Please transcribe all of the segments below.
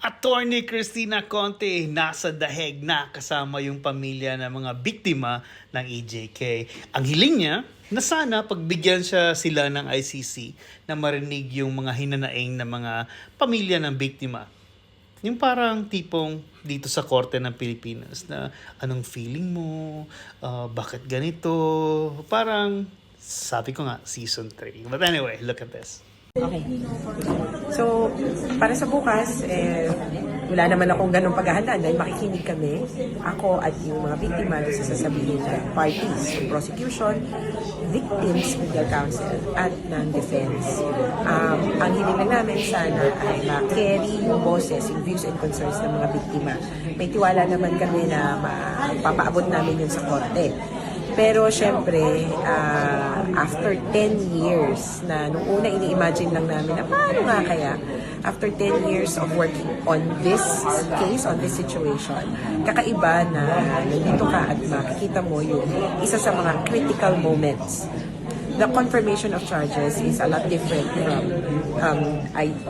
Attorney Cristina Conte nasa daheg na kasama yung pamilya ng mga biktima ng EJK. Ang hiling niya na sana pagbigyan sila ng ICC na marinig yung mga hinanaing ng mga pamilya ng biktima. Yung parang tipong dito sa korte ng Pilipinas na anong feeling mo, bakit ganito, parang sabi ko nga season 3. But anyway, look at this. Okay. So, para sa bukas, wala naman akong ganong paghahanda dahil makikinig kami, ako at yung mga biktima doon sa sasabihin ng parties, yung prosecution, victims, legal counsel, at ng defense. Ang hiling lang namin sana ay ma-carry yung boses, yung views and concerns ng mga biktima. May tiwala naman kami na papaabot namin yun sa korte. Pero syempre, after 10 years na nung una ini-imagine lang namin na paano nga kaya, after 10 years of working on this case, on this situation, kakaiba na nandito ka at makikita mo yung isa sa mga critical moments. The confirmation of charges is a lot different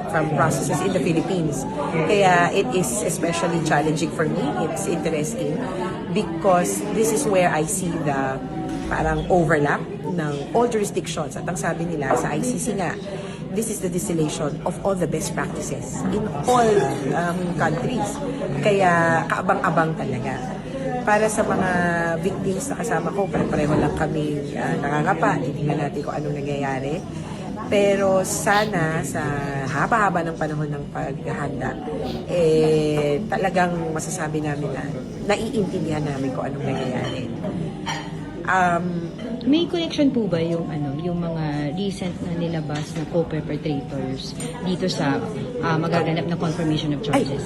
from processes in the Philippines. Kaya it is especially challenging for me. It's interesting because this is where I see the parang overlap ng all jurisdictions. At ang sabi nila sa ICC nga, this is the distillation of all the best practices in all countries. Kaya kaabang-abang talaga. Para sa mga victims na kasama ko, pareho lang kami nangangapa. Titingnan natin kung anong nangyayari. Pero sana sa haba-haba ng panahon ng paghahanda, talagang masasabi namin na naiintindihan namin kung anong nangyayari. May connection po ba yung yung mga recent na nilabas na co-perpetrators dito sa magaganap na confirmation of charges?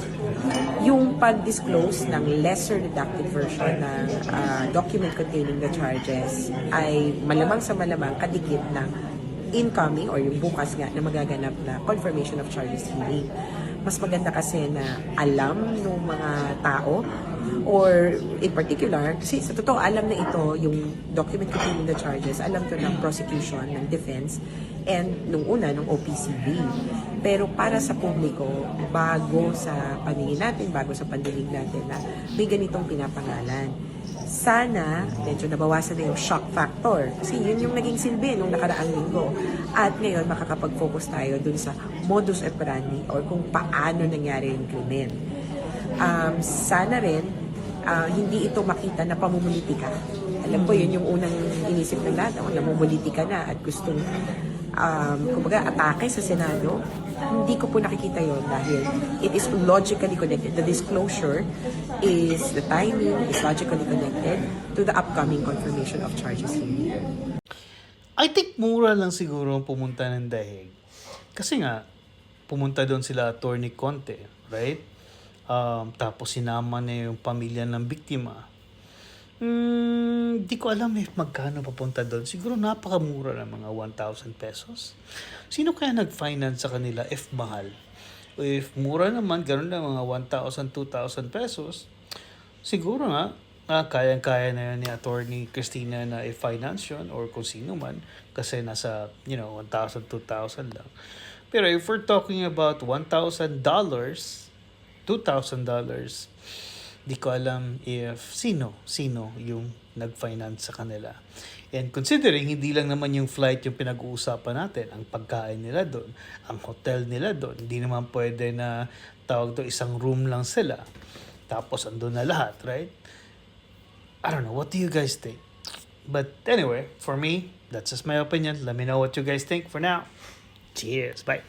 Yung pag-disclose ng lesser redacted version ng document containing the charges ay malamang sa malamang kadikit ng incoming or yung bukas nga na magaganap na confirmation of charges hearing. Mas maganda kasi na alam ng mga tao or in particular, kasi sa totoo alam na ito, yung document containing the charges, alam to ng prosecution, ng defense, and nung una, ng OPCB. Pero para sa publiko, bago sa paningin natin, bago sa pandinig natin na may ganitong pinapangalan. Sana, medyo nabawasan na yung shock factor. Kasi yun yung naging silbi nung nakaraang linggo. At ngayon, makakapag-focus tayo dun sa modus operandi or kung paano nangyari yung krimen. Sana rin, hindi ito makita na pamumuliti ka. Alam ko, yun yung unang inisip ng lahat. Namumuliti ka na at gustong kumbaga, atake sa Senado. Hindi ko po nakikita yon dahil it is logically connected. The disclosure is, the timing is logically connected to the upcoming confirmation of charges here. I think mura lang siguro pumunta ng dahig. Kasi nga, pumunta doon sila Attorney Conte, right? Tapos sinama na yung pamilya ng biktima. Di ko alam magkano papunta doon. Siguro napakamura ng mga 1,000 pesos. Sino kaya nag-finance sa kanila if mahal? If mura naman, ganun lang mga 1,000, 2,000 pesos, siguro nga, kayang-kaya na yun ni Attorney Cristina na i-finance yun or kung sino man kasi nasa, 1,000, 2,000 lang. Pero if we're talking about $1,000, $2,000, di ko alam if sino yung nag-finance sa kanila. And considering hindi lang naman yung flight yung pinag-uusapan natin, ang pagkain nila doon, ang hotel nila doon, hindi naman pwede na tawag to isang room lang sila. Tapos andun na lahat, right? I don't know, what do you guys think? But anyway, for me, that's just my opinion. Let me know what you guys think for now. Cheers, bye.